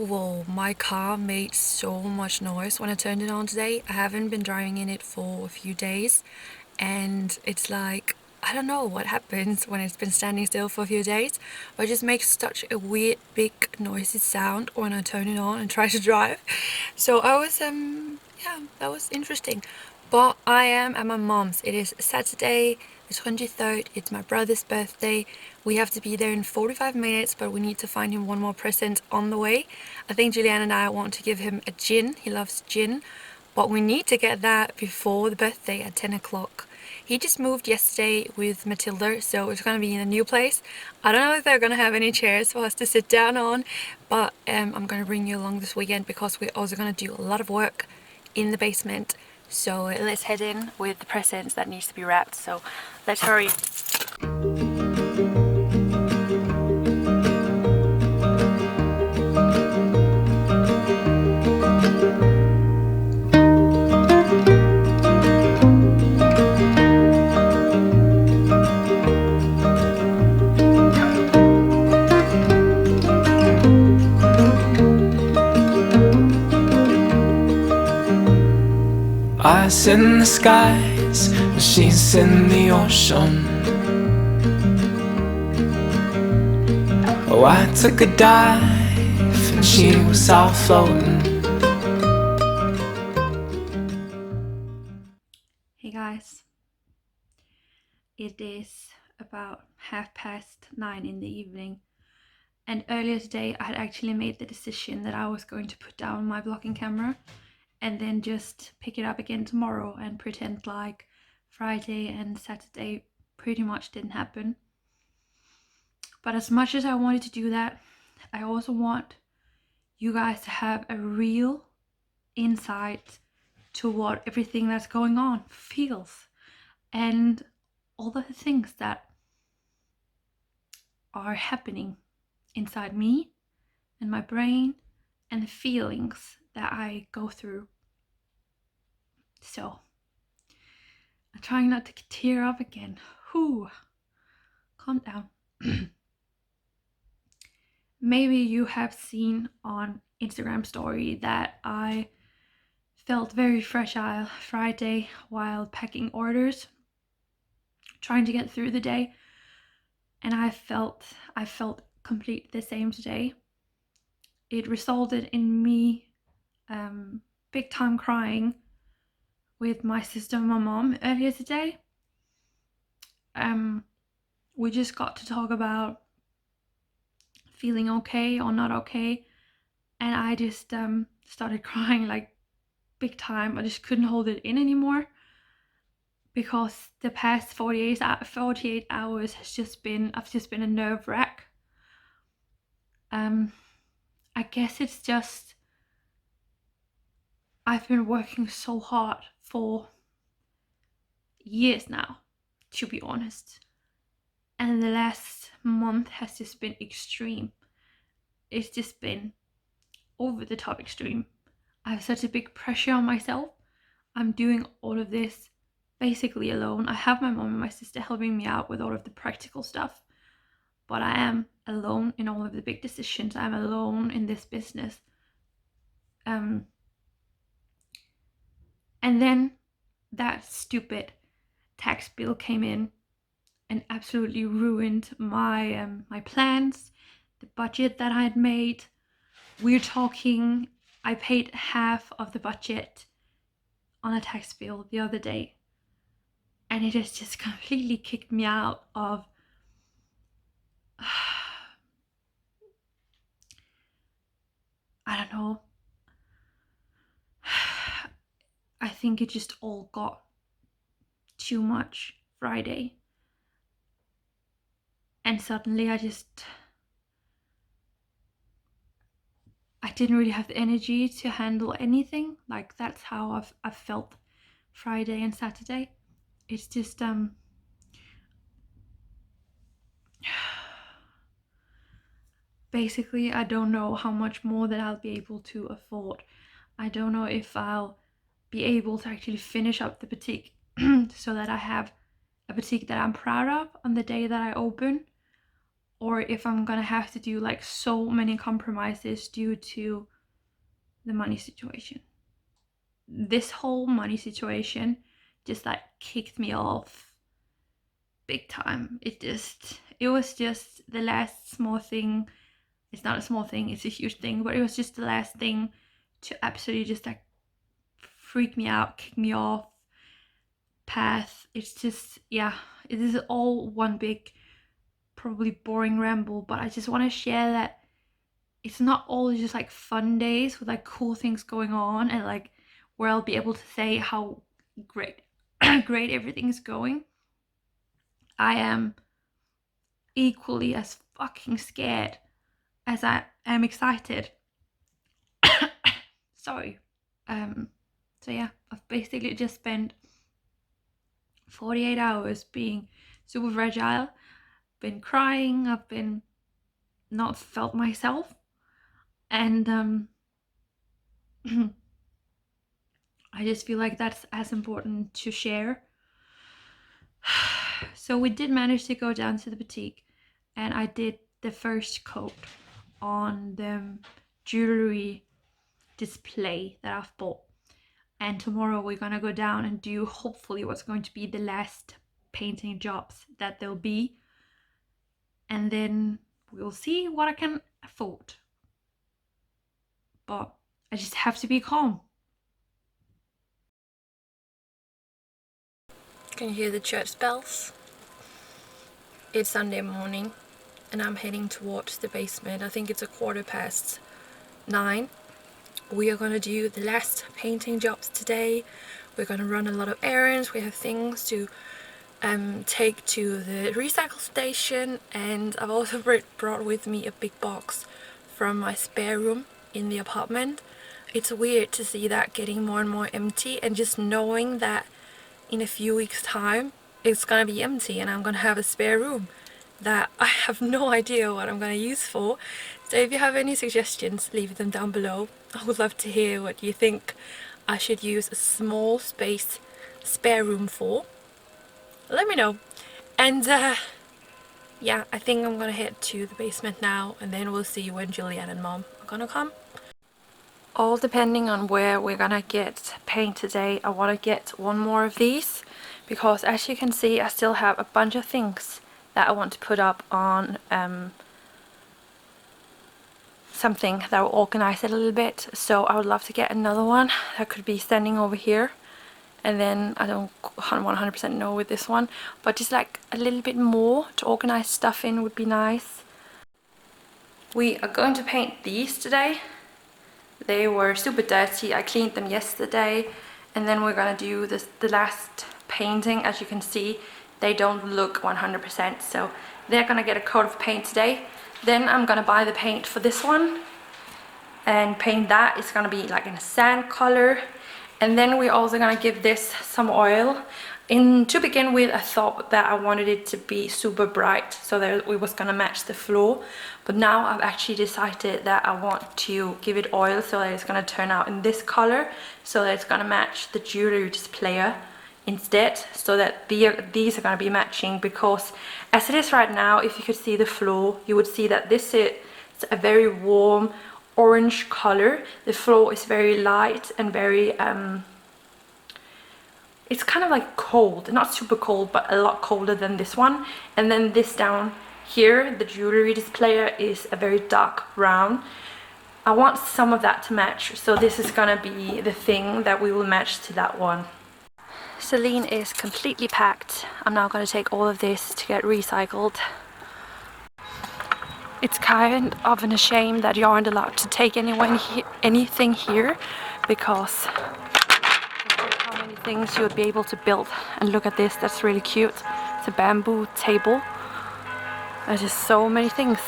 Whoa, my car made so much noise when I turned it on today. I haven't been driving in it for a few days, and it's like, I don't know what happens when it's been standing still for a few days, but it just makes such a weird, big, noisy sound when I turn it on and try to drive. So I was, yeah, that was interesting. But I am at my mom's. It is Saturday, the 23rd. It's my brother's birthday. We have to be there in 45 minutes, but we need to find him one more present on the way. I think Julianne and I want to give him a gin. He loves gin, but we need to get that before the birthday at 10 o'clock. He just moved yesterday with Matilda, so it's gonna be in a new place. I don't know if they're gonna have any chairs for us to sit down on, but I'm gonna bring you along this weekend because we're also gonna do a lot of work in the basement. So let's head in with the presents that needs to be wrapped. So let's hurry. Eyes in the skies, she's in the ocean. Oh, I took a dive and she was out floating. Hey guys, it is about 9:30 in the evening, and earlier today I had actually made the decision that I was going to put down my vlogging camera and then just pick it up again tomorrow and pretend like Friday and Saturday pretty much didn't happen. But as much as I wanted to do that, I also want you guys to have a real insight to what everything that's going on feels, and all the things that are happening inside me and my brain and the feelings that I go through. So I'm trying not to tear up again. Whew. Calm down. Maybe you have seen on Instagram story that I felt very fragile Friday while packing orders, trying to get through the day, and I felt completely the same today. It resulted in me big time crying with my sister and my mom earlier today. We just got to talk about feeling okay or not okay, and I just started crying like big time. I just couldn't hold it in anymore because the past 48 hours has just been a nerve wrack. I guess it's just I've been working so hard for years now, to be honest, and the last month has just been extreme. It's just been over the top extreme. I have such a big pressure on myself. I'm doing all of this basically alone. I have my mom and my sister helping me out with all of the practical stuff, but I am alone in all of the big decisions. I'm alone in this business. And then that stupid tax bill came in and absolutely ruined my my plans, the budget that I had made. We're talking, I paid half of the budget on a tax bill the other day, and it has just completely kicked me out of I don't know. I think it just all got too much Friday, and suddenly I didn't really have the energy to handle anything. Like, that's how I've felt Friday and Saturday. It's just basically I don't know how much more that I'll be able to afford. I don't know if I'll be able to actually finish up the boutique so that I have a boutique that I'm proud of on the day that I open, or if I'm gonna have to do like so many compromises due to the money situation. This whole money situation just like kicked me off big time. It was just the last small thing. It's not a small thing, it's a huge thing, but it was just the last thing to absolutely just like freak me out, kick me off path. It's just, yeah, it is all one big, probably boring ramble, but I just want to share that it's not all just like fun days with like cool things going on and like where I'll be able to say how great great everything's going. I am equally as fucking scared as I am excited. Sorry. So yeah, I've basically just spent 48 hours being super fragile, been crying, I've been not felt myself, and I just feel like that's as important to share. So we did manage to go down to the boutique, and I did the first coat on the jewelry display that I've bought. And tomorrow we're gonna go down and do hopefully what's going to be the last painting jobs that there'll be. And then we'll see what I can afford. But I just have to be calm. Can you hear the church bells? It's Sunday morning and I'm heading towards the basement. I think it's 9:15. We are gonna do the last painting jobs today. We're gonna run a lot of errands. We have things to take to the recycle station, and I've also brought with me a big box from my spare room in the apartment. It's weird to see that getting more and more empty, and just knowing that in a few weeks time it's gonna be empty and I'm gonna have a spare room that I have no idea what I'm gonna use for. So if you have any suggestions, leave them down below. I would love to hear what you think I should use a small space spare room for. Let me know. And yeah, I think I'm gonna head to the basement now, and then we'll see when Julianne and Mom are gonna come. All depending on where we're gonna get paint today. I want to get one more of these because, as you can see, I still have a bunch of things that I want to put up on something that will organize it a little bit. So I would love to get another one that could be standing over here. And then I don't 100% know with this one, but just like a little bit more to organize stuff in would be nice. We are going to paint these today. They were super dirty. I cleaned them yesterday, and then we're gonna do the last painting. As you can see, they don't look 100%, so they're gonna get a coat of paint today. Then I'm gonna buy the paint for this one and paint that. It's gonna be like in a sand color. And then we're also gonna give this some oil. To begin with, I thought that I wanted it to be super bright so that it was gonna match the floor. But now I've actually decided that I want to give it oil so that it's gonna turn out in this color, so that it's gonna match the jewelry display instead, so that these are gonna be matching. Because as it is right now, if you could see the floor, you would see that this is a very warm orange color. The floor is very light and very it's kind of like cold, not super cold, but a lot colder than this one. And then this down here, the jewelry display, is a very dark brown. I want some of that to match, so this is gonna be the thing that we will match to that one. Celine is completely packed. I'm now gonna take all of this to get recycled. It's kind of a shame that you aren't allowed to take anything here, because how many things you would be able to build. And look at this, that's really cute. It's a bamboo table. There's just so many things.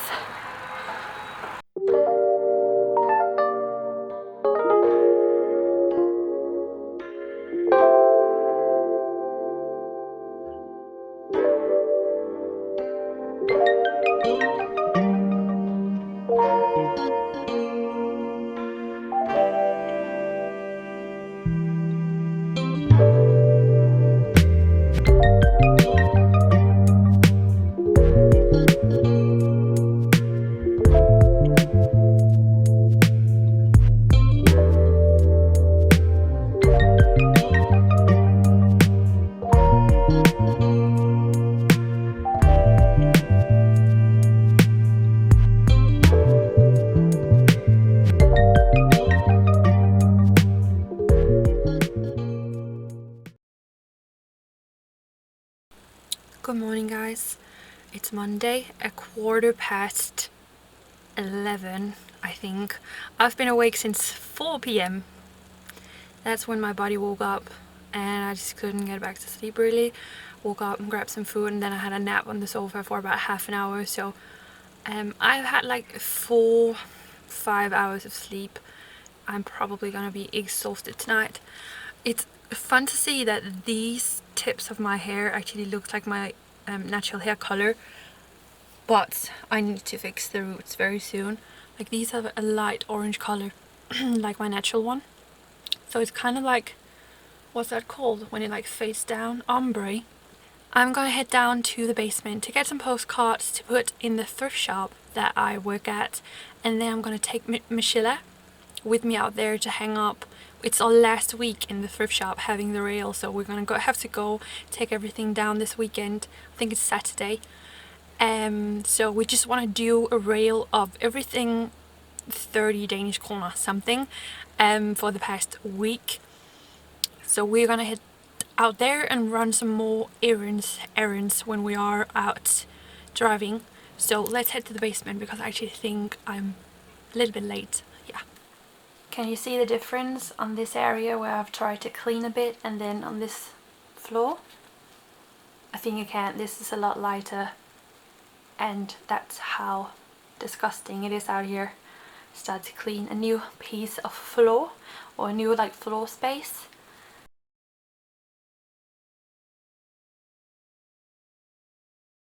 Good morning, guys. It's Monday, 11:15, I think. I've been awake since 4 p.m. That's when my body woke up and I just couldn't get back to sleep really. Woke up and grabbed some food and then I had a nap on the sofa for about half an hour. So I've had like 4-5 hours of sleep. I'm probably gonna be exhausted tonight. It's fun to see that these tips of my hair actually look like my natural hair color, but I need to fix the roots very soon. Like these have a light orange color like my natural one, so it's kind of like, what's that called when it like fades down? Ombre. I'm gonna head down to the basement to get some postcards to put in the thrift shop that I work at, and then I'm gonna take Michelle with me out there to hang up. It's our last week in the thrift shop having the rail, so we're gonna have to go take everything down this weekend. I think it's Saturday. So we just want to do a rail of everything 30 Danish kroner something for the past week. So we're gonna head out there and run some more errands when we are out driving. So let's head to the basement because I actually think I'm a little bit late. Yeah. Can you see the difference on this area where I've tried to clean a bit and then on this floor? I think you can. This is a lot lighter, and that's how disgusting it is out here. Start to clean a new piece of floor or a new like floor space.